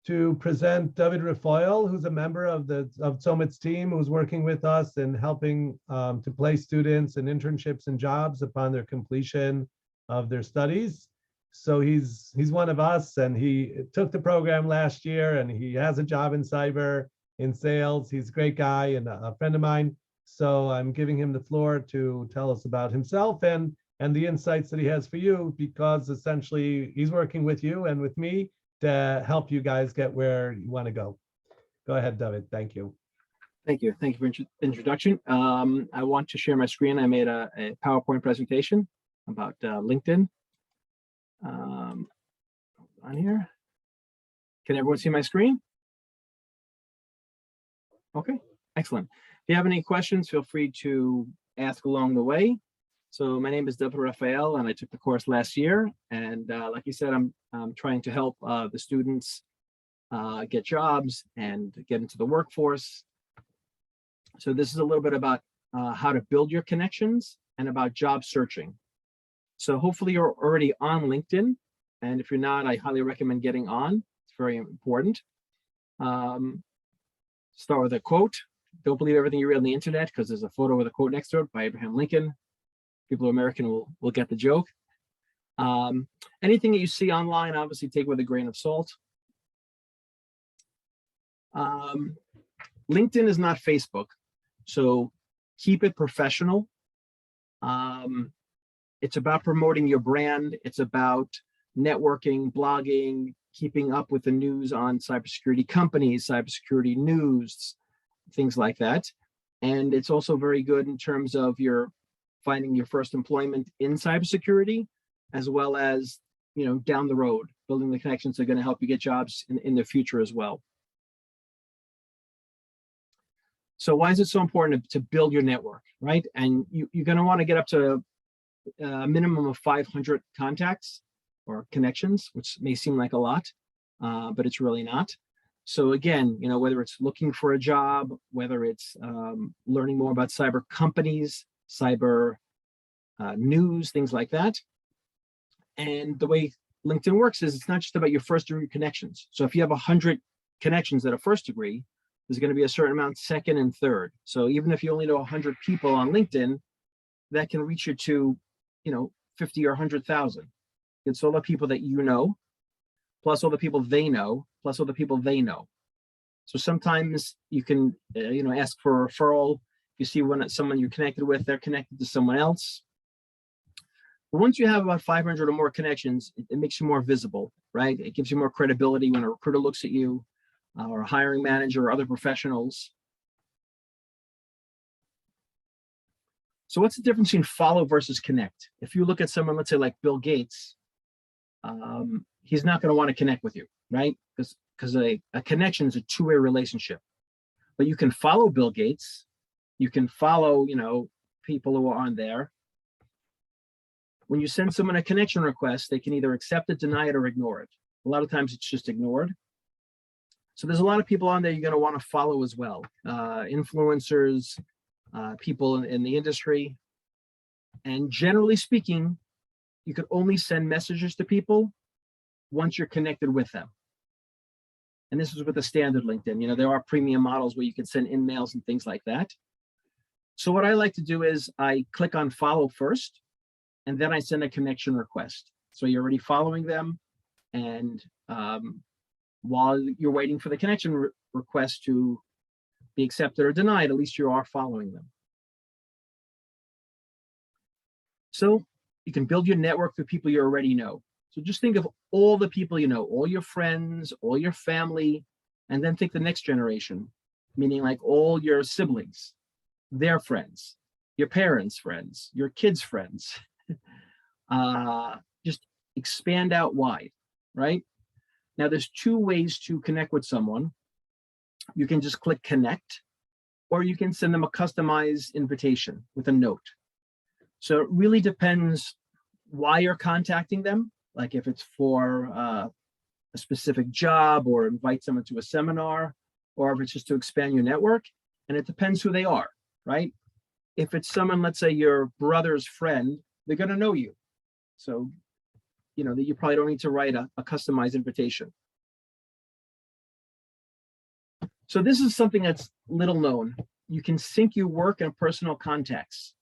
to present David Rafael, who's a member of Tzomet's team, who's working with us and helping to place students in internships and jobs upon their completion of their studies. So he's one of us, and he took the program last year, and he has a job in cyber, in sales. He's a great guy and a friend of mine. So I'm giving him the floor to tell us about himself and the insights that he has for you, because essentially he's working with you and with me to help you guys get where you want to go. Go ahead, David. Thank you. Thank you. Thank you for introduction. I want to share my screen. I made a PowerPoint presentation about LinkedIn. On here. Can everyone see my screen? Okay, excellent. If you have any questions, feel free to ask along the way. So my name is David Rafael, and I took the course last year. And like you said, I'm trying to help the students get jobs and get into the workforce. So this is a little bit about how to build your connections and about job searching. So hopefully you're already on LinkedIn. And if you're not, I highly recommend getting on. It's very important. Start with a quote. Don't believe everything you read on the internet, because there's a photo with a quote next to it by Abraham Lincoln. People who are American will get the joke. Anything that you see online, obviously take with a grain of salt. LinkedIn is not Facebook, so keep it professional. It's about promoting your brand. It's about networking, blogging, keeping up with the news on cybersecurity companies, cybersecurity news, things like that. And it's also very good in terms of your finding your first employment in cybersecurity, as well as, down the road, building the connections that are going to help you get jobs in the future as well. So why is it so important to build your network, right? And you're going to want to get up to a minimum of 500 contacts or connections, which may seem like a lot, but it's really not. So again, whether it's looking for a job, whether it's learning more about cyber companies, cyber news, things like that. And the way LinkedIn works is it's not just about your first degree connections. So if you have 100 connections that are first degree, there's going to be a certain amount second and third. So even if you only know 100 people on LinkedIn, that can reach you to, 50 or 100,000. It's all the people that you know, plus all the people they know, plus all the people they know. So sometimes you can, ask for a referral. If you see someone you're connected with, they're connected to someone else. But once you have about 500 or more connections, it makes you more visible, right? It gives you more credibility when a recruiter looks at you, or a hiring manager or other professionals. So what's the difference between follow versus connect? If you look at someone, let's say like Bill Gates, he's not going to want to connect with you, right? Because a connection is a two-way relationship. But you can follow Bill Gates. You can follow, people who are on there. When you send someone a connection request, they can either accept it, deny it, or ignore it. A lot of times it's just ignored. So there's a lot of people on there you're going to want to follow as well. Influencers, people in the industry. And generally speaking, you could only send messages to people once you're connected with them. And this is with the standard LinkedIn. There are premium models where you can send in-mails and things like that. So what I like to do is I click on follow first, and then I send a connection request. So you're already following them. And while you're waiting for the connection request to be accepted or denied, at least you are following them. So you can build your network through people you already know. So just think of all the people you know, all your friends, all your family, and then think the next generation, meaning like all your siblings, their friends, your parents' friends, your kids' friends. Just expand out wide, right? Now there's two ways to connect with someone. You can just click connect, or you can send them a customized invitation with a note. So it really depends why you're contacting them. Like if it's for a specific job or invite someone to a seminar, or if it's just to expand your network, and it depends who they are, right? If it's someone, let's say your brother's friend, they're going to know you. So that you probably don't need to write a customized invitation. So this is something that's little known. You can sync your work and personal contacts.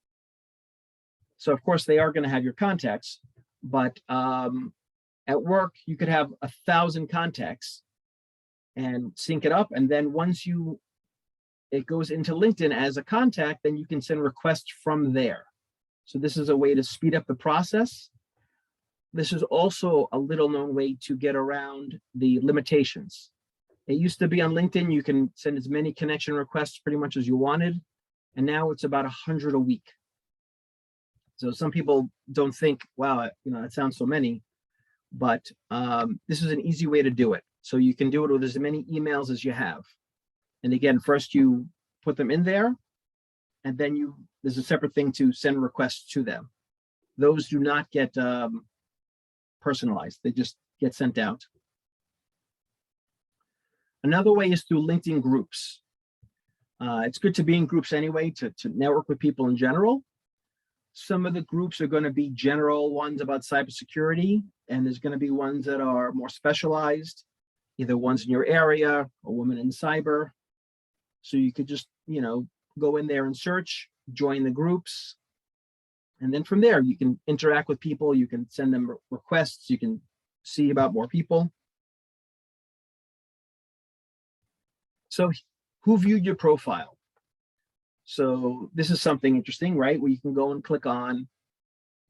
So of course they are going to have your contacts, but at work you could have 1,000 contacts and sync it up. And then once it goes into LinkedIn as a contact, then you can send requests from there. So this is a way to speed up the process. This is also a little known way to get around the limitations. It used to be on LinkedIn, you can send as many connection requests pretty much as you wanted. And now it's about 100 a week. So some people don't think, wow, that sounds so many, but this is an easy way to do it. So you can do it with as many emails as you have. And again, first you put them in there, and then there's a separate thing to send requests to them. Those do not get personalized. They just get sent out. Another way is through LinkedIn groups. It's good to be in groups anyway, to network with people in general. Some of the groups are going to be general ones about cybersecurity, and there's going to be ones that are more specialized, either ones in your area or women in cyber. So you could just, go in there and search, join the groups. And then from there, you can interact with people. You can send them requests. You can see about more people. So who viewed your profile? So this is something interesting, right? Where you can go and click on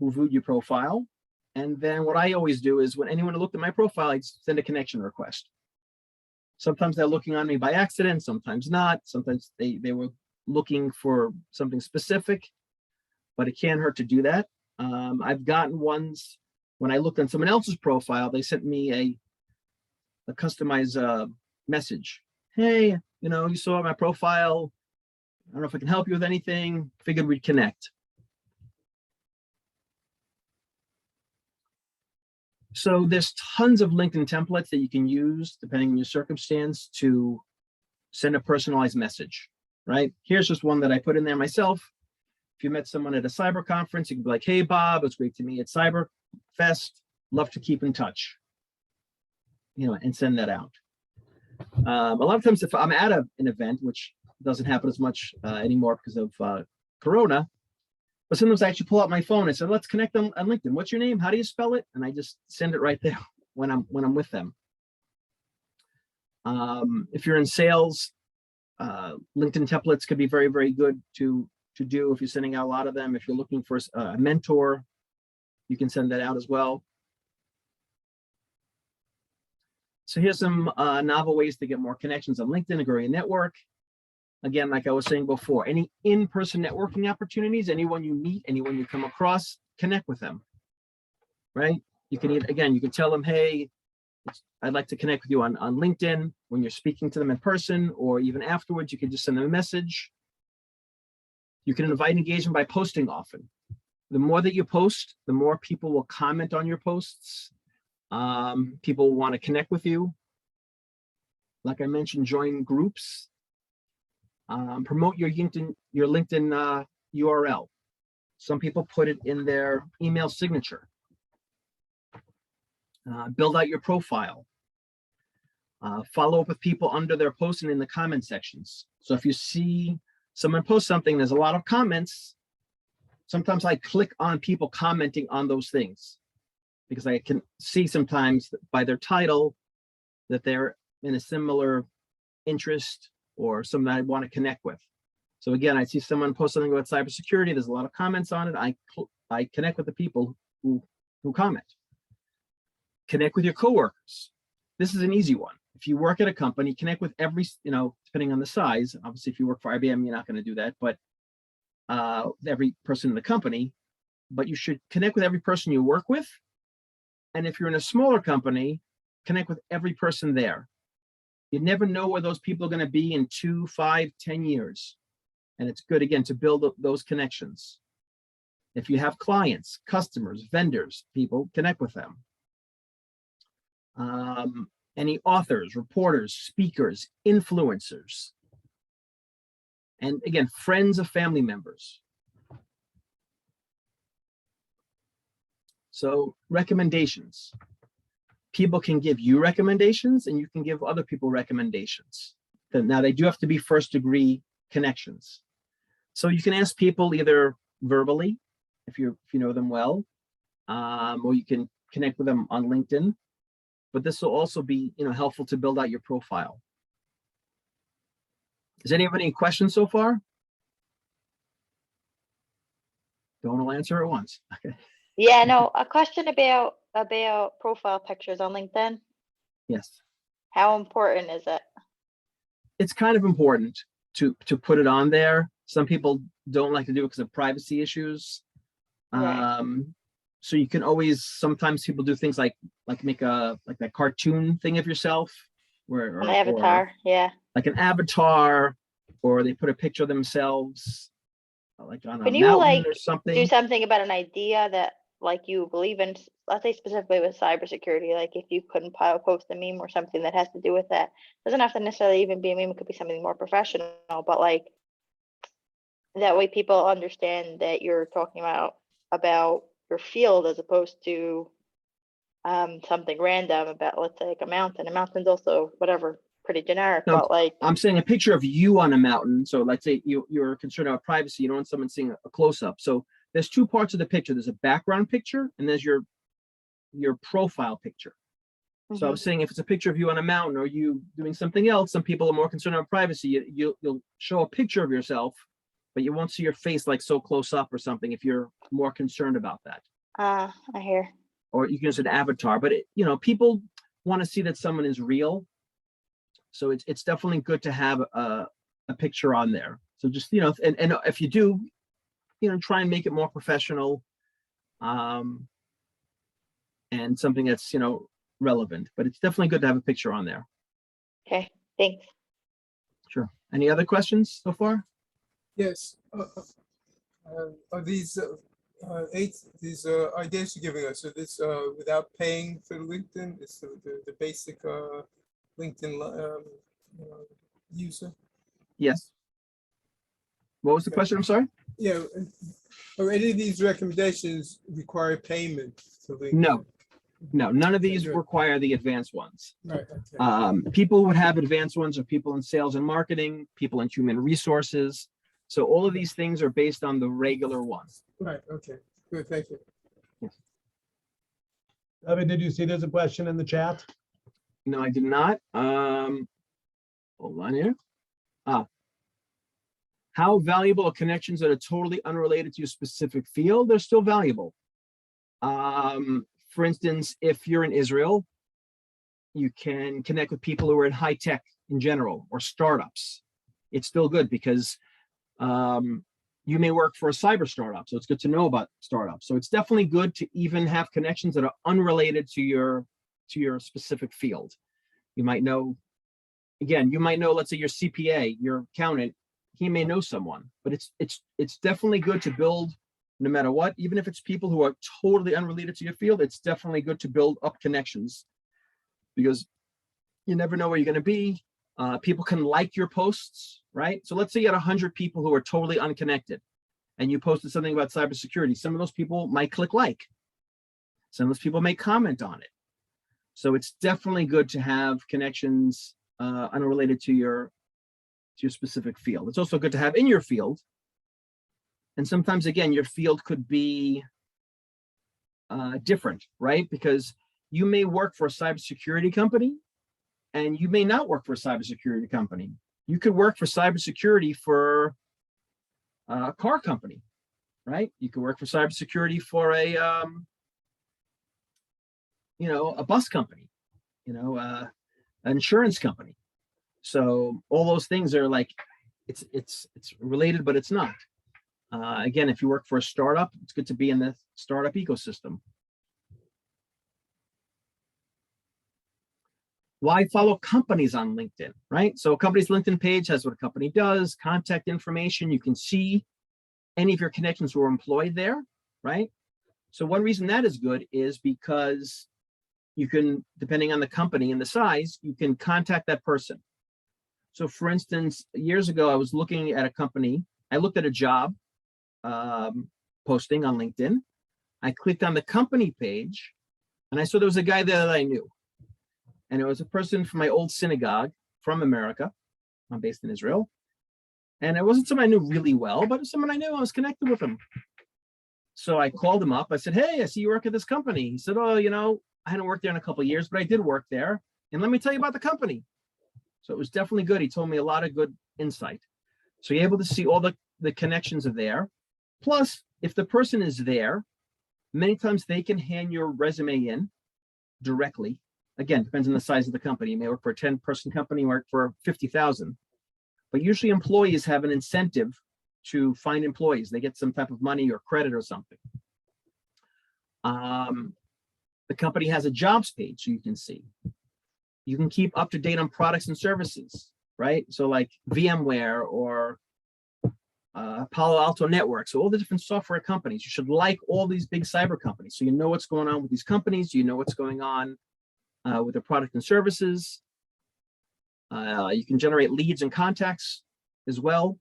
who viewed your profile. And then what I always do is when anyone looked at my profile, I'd send a connection request. Sometimes they're looking on me by accident, sometimes not. Sometimes they were looking for something specific, but it can't hurt to do that. I've gotten ones when I looked on someone else's profile, they sent me a customized message. Hey, you saw my profile. I don't know if I can help you with anything. Figured we'd connect. So there's tons of LinkedIn templates that you can use depending on your circumstance to send a personalized message, right? Here's just one that I put in there myself. If you met someone at a cyber conference, you can be like, hey, Bob, it's great to meet you at CyberFest. Love to keep in touch, and send that out. A lot of times if I'm at an event, which doesn't happen as much anymore because of Corona, but sometimes I actually pull out my phone and say, let's connect on LinkedIn. What's your name? How do you spell it? And I just send it right there when I'm with them. If you're in sales, LinkedIn templates could be very, very good to do if you're sending out a lot of them. If you're looking for a mentor, you can send that out as well. So here's some novel ways to get more connections on LinkedIn and grow your network. Again, like I was saying before, any in-person networking opportunities, anyone you meet, anyone you come across, connect with them, right? You can, again, you can tell them, hey, I'd like to connect with you on LinkedIn when you're speaking to them in person, or even afterwards, you can just send them a message. You can invite engagement by posting often. The more that you post, the more people will comment on your posts. People want to connect with you. Like I mentioned, join groups. Promote your LinkedIn URL. Some people put it in their email signature. Build out your profile. Follow up with people under their posts and in the comment sections. So if you see someone post something, there's a lot of comments. Sometimes I click on people commenting on those things because I can see sometimes by their title that they're in a similar interest or something I want to connect with. So again, I see someone post something about cybersecurity. There's a lot of comments on it. I connect with the people who comment. Connect with your coworkers. This is an easy one. If you work at a company, connect with every, depending on the size. Obviously, if you work for IBM, you're not going to do that, but every person in the company. But you should connect with every person you work with. And if you're in a smaller company, connect with every person there. You never know where those people are going to be in 2, 5, 10 years. And it's good, again, to build up those connections. If you have clients, customers, vendors, people, connect with them. Any authors, reporters, speakers, influencers. And again, friends of family members. So recommendations. People can give you recommendations and you can give other people recommendations. Now they do have to be first degree connections. So you can ask people either verbally, if you know them well, or you can connect with them on LinkedIn. But this will also be, helpful to build out your profile. Does anyone have any questions so far? Don't all answer at once. Okay. Yeah, no, a question about profile pictures on LinkedIn. Yes. How important is it? It's kind of important to put it on there. Some people don't like to do it because of privacy issues. Right. So you can always, sometimes people do things like make that cartoon thing of yourself, An avatar, yeah. like an avatar, or they put a picture of themselves, like on a Can you mountain or something. do something about an idea that you believe in? Let's say specifically with cybersecurity, like if you couldn't post a meme or something that has to do with that, doesn't have to necessarily even be a meme. It could be something more professional, but that way people understand that you're talking about your field as opposed to something random about, let's say, like a mountain. A mountain's also whatever, pretty generic. No, but I'm saying a picture of you on a mountain. So let's say you're concerned about privacy. You don't want someone seeing a close-up. So there's two parts of the picture. There's a background picture and there's your profile picture. So I was saying if it's a picture of you on a mountain or you doing something else, some people are more concerned about privacy. You'll show a picture of yourself, but you won't see your face like so close up or something if you're more concerned about that. I hear. Or you can use an avatar, but people want to see that someone is real. So it's definitely good to have a picture on there. So just, and if you do, try and make it more professional, and something that's, relevant, but it's definitely good to have a picture on there. Okay, thanks. Sure. Any other questions so far? Yes. Are these these ideas you're giving us, so this without paying for LinkedIn? It's the basic LinkedIn user? Yes. What was the question? I'm sorry? Yeah. Are any of these recommendations require payment to LinkedIn? No, none of these require the advanced ones. Right. Okay. People would have advanced ones are people in sales and marketing, people in human resources. So all of these things are based on the regular ones. Right. Okay. Good. Thank you. Yes. David, did you see there's a question in the chat? No, I did not. Hold on here. How valuable are connections that are totally unrelated to your specific field? They're still valuable. For instance, if you're in Israel, you can connect with people who are in high tech in general or startups. It's still good because you may work for a cyber startup, so it's good to know about startups. So it's definitely good to even have connections that are unrelated to your specific field. You might know, let's say your CPA, your accountant, he may know someone, but it's definitely good to build. No matter what, even if it's people who are totally unrelated to your field, it's definitely good to build up connections because you never know where you're going to be. People can like your posts, right? So let's say you had 100 people who are totally unconnected and you posted something about cybersecurity. Some of those people might click like. Some of those people may comment on it. So it's definitely good to have connections unrelated to your specific field. It's also good to have in your field. And sometimes, again, your field could be different, right? Because you may work for a cybersecurity company and you may not work for a cybersecurity company. You could work for cybersecurity for a car company, right? You could work for cybersecurity for a bus company, an insurance company. So all those things are like, it's related, but it's not. Again, if you work for a startup, it's good to be in the startup ecosystem. Why follow companies on LinkedIn, right? So a company's LinkedIn page has what a company does, contact information. You can see any of your connections who are employed there, right? So one reason that is good is because you can, depending on the company and the size, you can contact that person. So for instance, years ago, I was looking at a company. I looked at a job posting on LinkedIn. I clicked on the company page and I saw there was a guy there that I knew. And it was a person from my old synagogue from America. I'm based in Israel. And it wasn't someone I knew really well, but it was someone I knew. I was connected with him. So I called him up. I said, hey, I see you work at this company. He said, oh, I hadn't worked there in a couple of years, but I did work there. And let me tell you about the company. So it was definitely good. He told me a lot of good insight. So you're able to see all the connections are there. Plus, if the person is there, many times they can hand your resume in directly. Again, depends on the size of the company. You may work for a 10-person company, work for 50,000. But usually employees have an incentive to find employees. They get some type of money or credit or something. The company has a jobs page so you can see. You can keep up to date on products and services, right? So like VMware or Palo Alto Networks, so all the different software companies. You should like all these big cyber companies. So you know what's going on with these companies. You know what's going on with their product and services. You can generate leads and contacts as well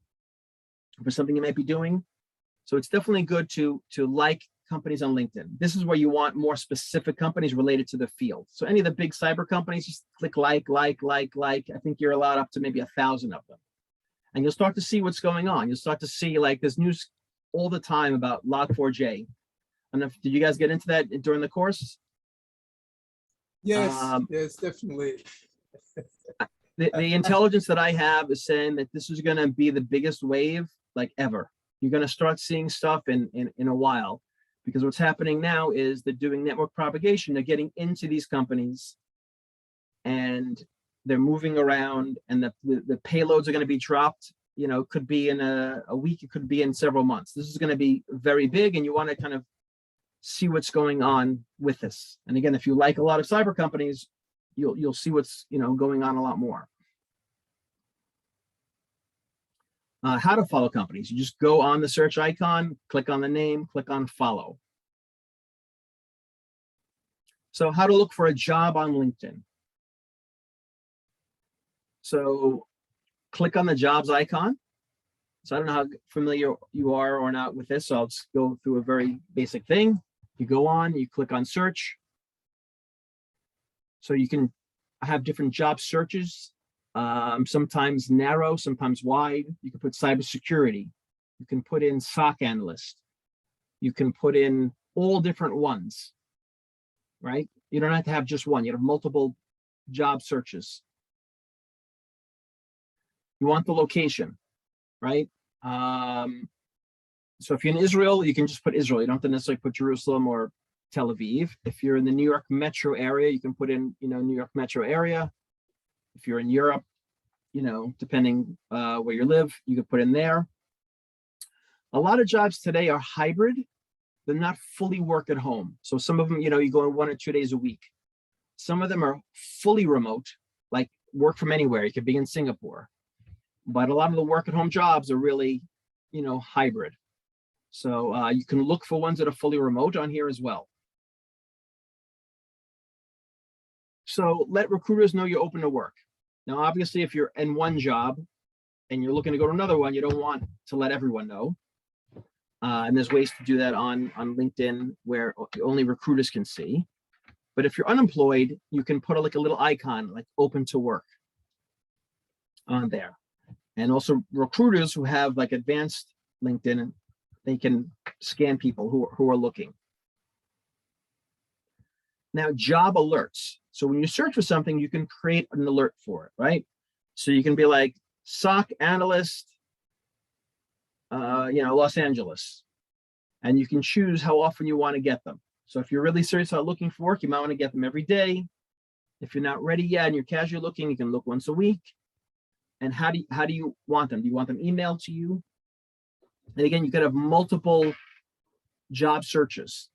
for something you might be doing. So it's definitely good to like companies on LinkedIn. This is where you want more specific companies related to the field. So any of the big cyber companies, just click like. I think you're allowed up to maybe 1,000 of them. And you'll start to see what's going on. You'll start to see like there's news all the time about Log4j. And did you guys get into that during the course? Yes, yes, definitely. The intelligence that I have is saying that this is going to be the biggest wave like ever. You're going to start seeing stuff in a while, because what's happening now is they're doing network propagation. They're getting into these companies and they're moving around, and the payloads are going to be dropped. Could be in a week, it could be in several months. This is going to be very big, and you want to kind of see what's going on with this. And again, if you like a lot of cyber companies, you'll see what's going on a lot more. How to follow companies. You just go on the search icon, click on the name, click on follow. So how to look for a job on LinkedIn. So click on the jobs icon. So I don't know how familiar you are or not with this, so I'll just go through a very basic thing. You go on, you click on search. So you can have different job searches, sometimes narrow, sometimes wide. You can put cybersecurity. You can put in SOC analyst. You can put in all different ones, right? You don't have to have just one. You have multiple job searches. You want the location, right? So if you're in Israel, you can just put Israel. You don't have to necessarily put Jerusalem or Tel Aviv. If you're in the New York metro area, you can put in, New York metro area. If you're in Europe, depending where you live, you can put in there. A lot of jobs today are hybrid. They're not fully work at home. So some of them, you go in 1 or 2 days a week. Some of them are fully remote, like work from anywhere. You could be in Singapore. But a lot of the work at home jobs are really, hybrid. So you can look for ones that are fully remote on here as well. So let recruiters know you're open to work. Now, obviously, if you're in one job and you're looking to go to another one, you don't want to let everyone know. And there's ways to do that on LinkedIn where only recruiters can see. But if you're unemployed, you can put a little icon like open to work on there. And also recruiters who have like advanced LinkedIn, they can scan people who are looking. Now, job alerts. So when you search for something, you can create an alert for it, right? So you can be like SOC analyst, Los Angeles, and you can choose how often you want to get them. So if you're really serious about looking for work, you might want to get them every day. If you're not ready yet and you're casually looking, you can look once a week. And how do you want them? Do you want them emailed to you? And again, you could have multiple job searches,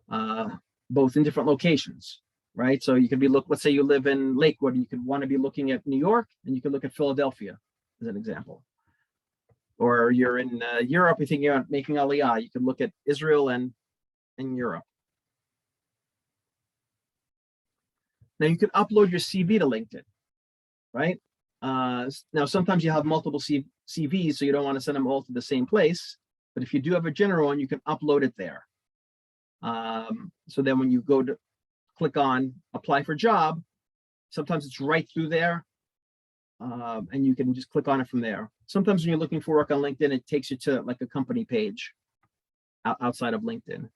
both in different locations, right? So you could be let's say you live in Lakewood, and you could want to be looking at New York, and you could look at Philadelphia as an example. Or you're in Europe, you think you're making Aliyah, you can look at Israel and Europe. Now you can upload your CV to LinkedIn, right? Now, sometimes you have multiple CVs, so you don't want to send them all to the same place. But if you do have a general one, you can upload it there. So then when you go to click on apply for job, sometimes it's right through there. And you can just click on it from there. Sometimes when you're looking for work on LinkedIn, it takes you to like a company page outside of LinkedIn.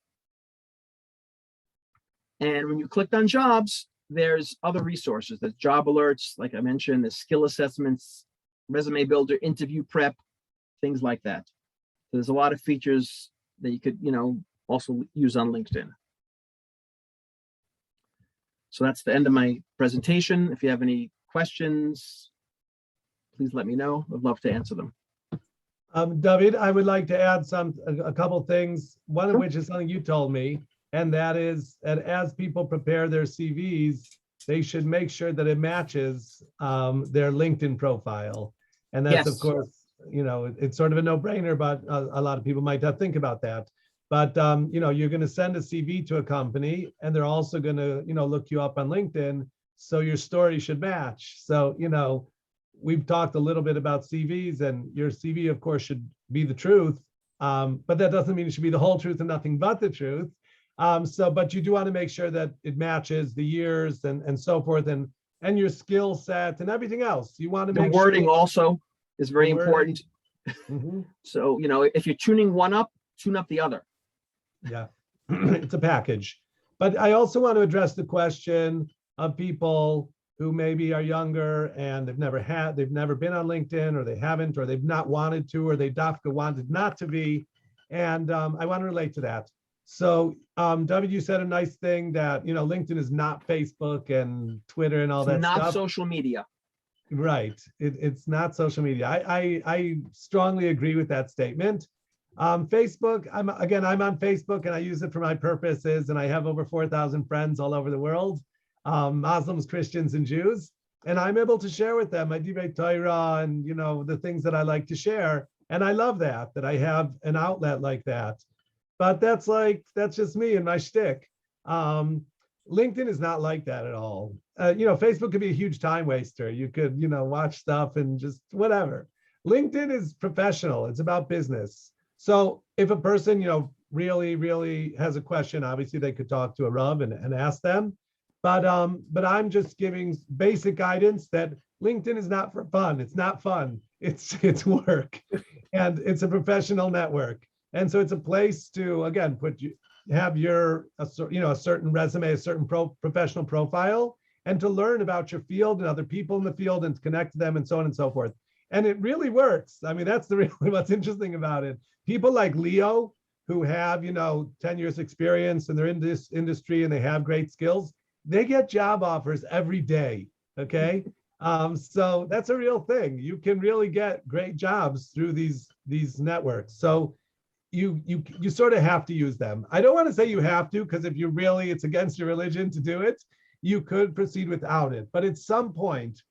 And when you clicked on jobs, there's other resources. There's job alerts, like I mentioned, there's skill assessments, resume builder, interview prep, things like that. So there's a lot of features that you could, also use on LinkedIn. So that's the end of my presentation. If you have any questions, please let me know. I'd love to answer them. David, I would like to add a couple things, one of Sure. which is something you told me, and that is that as people prepare their CVs, they should make sure that it matches their LinkedIn profile. And that's, of Yes. course, it's sort of a no-brainer, but a lot of people might not think about that. But, you're going to send a CV to a company, and they're also going to, look you up on LinkedIn. So your story should match. So, we've talked a little bit about CVs, and your CV, of course, should be the truth. But that doesn't mean it should be the whole truth and nothing but the truth. But you do want to make sure that it matches the years and so forth, and your skill set and everything else. You want to The make wording sure. also is very The wording. important. Mhm. So, if you're tuning one up, tune up the other. Yeah, it's a package. But I also want to address the question of people who maybe are younger and they've never been on LinkedIn, or they haven't, or they've not wanted to, or they wanted not to be. And I want to relate to that. So David, you said a nice thing that, LinkedIn is not Facebook and Twitter and all that It's not stuff. social media. Right. It's not social media. I strongly agree with that statement. Facebook, I'm on Facebook and I use it for my purposes, and I have over 4,000 friends all over the world, Muslims, Christians, and Jews. And I'm able to share with them my Divrei Torah and, the things that I like to share. And I love that I have an outlet like that. But that's just me and my shtick. LinkedIn is not like that at all. Facebook could be a huge time waster. You could, watch stuff and just whatever. LinkedIn is professional. It's about business. So if a person, really, really has a question, obviously they could talk to a Rav and ask them. But I'm just giving basic guidance that LinkedIn is not for fun. It's not fun. It's work, and it's a professional network. And so it's a place to, again, have a certain resume, a certain professional profile, and to learn about your field and other people in the field and to connect to them and so on and so forth. And it really works. I mean, that's really what's interesting about it. People like Leo, who have, 10 years experience and they're in this industry and they have great skills, they get job offers every day. Okay. So that's a real thing. You can really get great jobs through these networks. So you sort of have to use them. I don't want to say you have to, because if it's against your religion to do it, you could proceed without it. But at some point,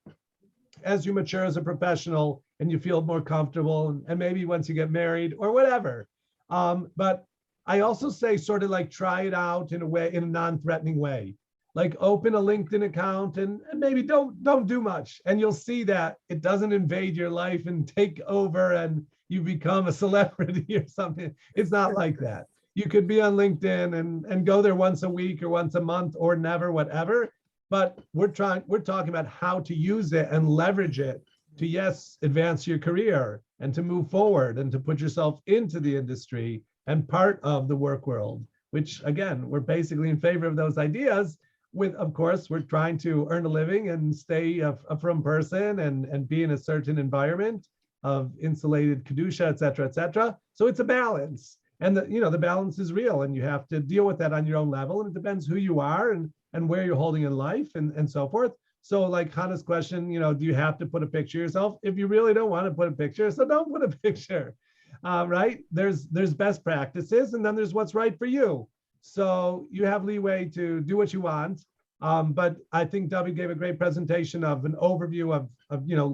as you mature as a professional and you feel more comfortable, and maybe once you get married or whatever. But I also say sort of like try it out in a non-threatening way. Like open a LinkedIn account and maybe don't do much. And you'll see that it doesn't invade your life and take over and you become a celebrity or something. It's not like that. You could be on LinkedIn and go there once a week or once a month or never, whatever. But we're talking about how to use it and leverage it to, yes, advance your career and to move forward and to put yourself into the industry and part of the work world, which again, we're basically in favor of those ideas. With, of course, we're trying to earn a living and stay a from person and be in a certain environment of insulated kedusha, et cetera, et cetera. So it's a balance. And the balance is real, and you have to deal with that on your own level. And it depends who you are and where you're holding in life and so forth. So like Hannah's question, do you have to put a picture of yourself? If you really don't want to put a picture, so don't put a picture, right? There's best practices, and then there's what's right for you. So you have leeway to do what you want. But I think David gave a great presentation of an overview of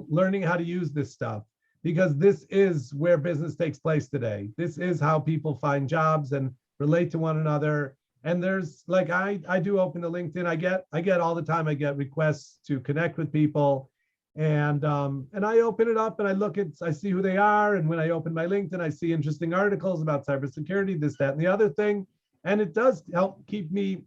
learning how to use this stuff, because this is where business takes place today. This is how people find jobs and relate to one another. And there's like, I do open the LinkedIn. I get all the time, I get requests to connect with people. And I open it up and I see who they are. And when I open my LinkedIn, I see interesting articles about cybersecurity, this, that, and the other thing. And it does help keep me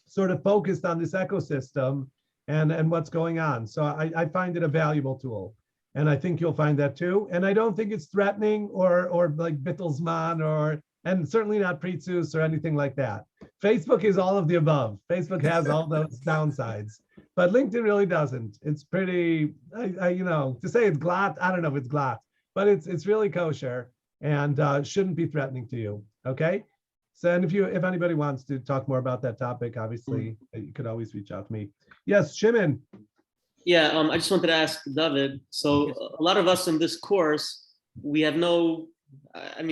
sort of focused on this ecosystem and what's going on. So I find it a valuable tool. And I think you'll find that too. And I don't think it's threatening or like Bertelsmann and certainly not Pretsuz or anything like that. Facebook is all of the above. Facebook has all those downsides, but LinkedIn really doesn't. It's pretty, to say it's glot, I don't know if it's glot, but it's really kosher and shouldn't be threatening to you. Okay. So, and if anybody wants to talk more about that topic, obviously you could always reach out to me. Yes, Shimon. Yeah, I just wanted to ask David. So a lot of us in this course, we have no at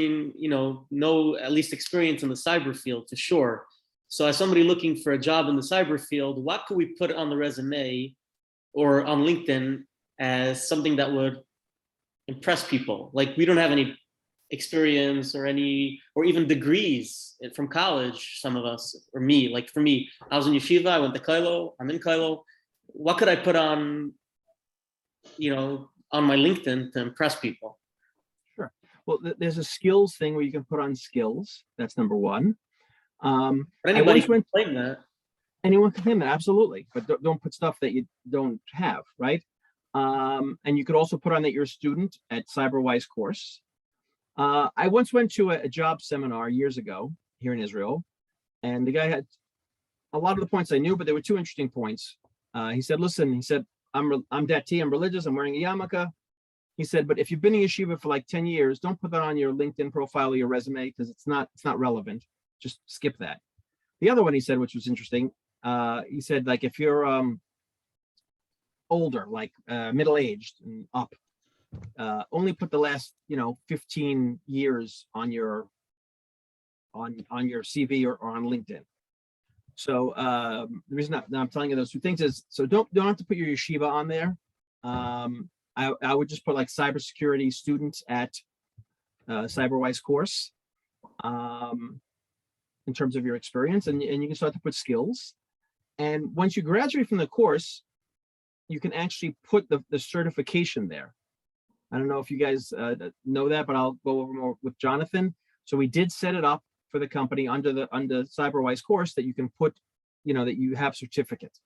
least experience in the cyber field for sure. So as somebody looking for a job in the cyber field, what could we put on the resume or on LinkedIn as something that would impress people? Like we don't have any experience or even degrees from college, some of us, or me. Like for me, I was in yeshiva, I went to Kailo, I'm in Kailo. What could I put on, on my LinkedIn to impress people? Sure. Well, there's a skills thing where you can put on skills. That's number one. But anybody can claim that. Anyone can claim that, absolutely. But don't put stuff that you don't have, right? And you could also put on that you're a student at CyberWise course. I once went to a job seminar years ago here in Israel, and the guy had a lot of the points I knew, but there were two interesting points. He said, listen, I'm dati, I'm religious, I'm wearing a yarmulke. He said, but if you've been in yeshiva for like 10 years, don't put that on your LinkedIn profile or your resume because it's not relevant. Just skip that. The other one he said, which was interesting, he said, like, if you're older, like middle-aged and up, only put the last, 15 years on your CV or on LinkedIn. So the reason I'm telling you those two things is, so don't have to put your yeshiva on there. I would just put like cybersecurity students at CyberWise course in terms of your experience, and you can start to put skills. And once you graduate from the course, you can actually put the certification there. I don't know if you guys know that, but I'll go over more with Jonathan. So we did set it up for the company under CyberWise course that you can put, that you have certificate.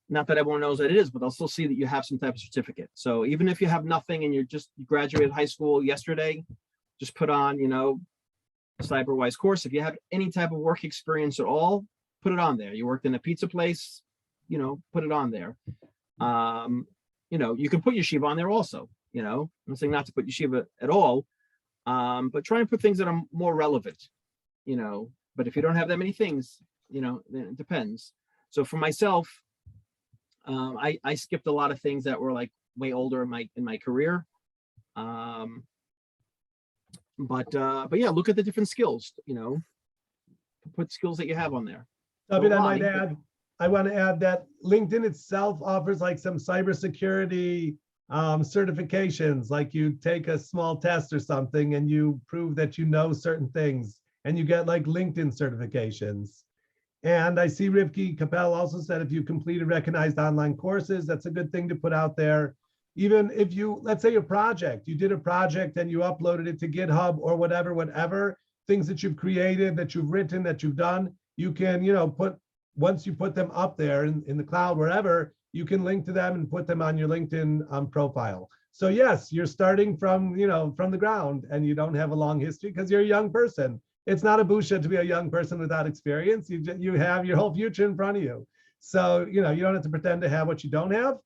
Not that everyone knows that it is, but they'll still see that you have some type of certificate. So even if you have nothing and you graduated high school yesterday, just put on, CyberWise course. If you have any type of work experience at all, put it on there. You worked in a pizza place, put it on there. You can put yeshiva on there also. I'm saying not to put yeshiva at all, but try and put things that are more relevant. But if you don't have that many things, then it depends. So for myself, I skipped a lot of things that were like way older in my career. But yeah, look at the different skills, put skills that you have on there. David, I want to add that LinkedIn itself offers like some cybersecurity certifications, like you take a small test or something and you prove that you know certain things and you get like LinkedIn certifications. And I see Rivki Capel also said if you completed recognized online courses, that's a good thing to put out there. Even if you, let's say you did a project and you uploaded it to GitHub or whatever, things that you've created, that you've written, that you've done, you can, once you put them up there in the cloud, wherever, you can link to them and put them on your LinkedIn profile. So yes, you're starting from, from the ground and you don't have a long history because you're a young person. It's not a busha to be a young person without experience. You have your whole future in front of you. So, you don't have to pretend to have what you don't have,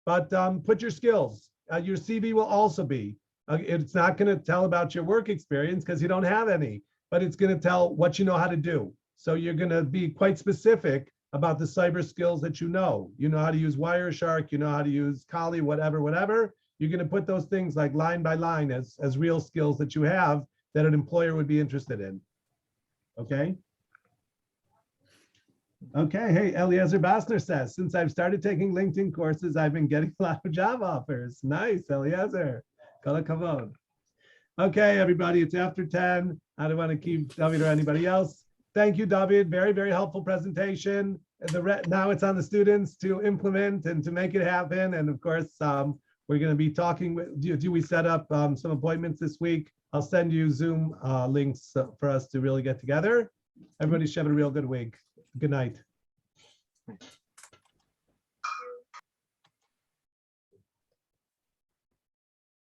but put your skills. Your CV will also be, it's not going to tell about your work experience because you don't have any, but it's going to tell what you know how to do. So you're going to be quite specific about the cyber skills that you know. You know how to use Wireshark, you know how to use Kali, whatever. You're going to put those things like line by line as real skills that you have that an employer would be interested in. Okay. Okay. Hey, Eliezer Basner says, since I've started taking LinkedIn courses, I've been getting a lot of job offers. Nice, Eliezer. Kol hakavod. Okay, everybody, it's after 10. I don't want to keep David or anybody else. Thank you, David. Very, very helpful presentation. Now it's on the students to implement and to make it happen. And of course, we're going to be talking with, do we set up some appointments this week? I'll send you Zoom links for us to really get together Everybody should have a real good week. Good night.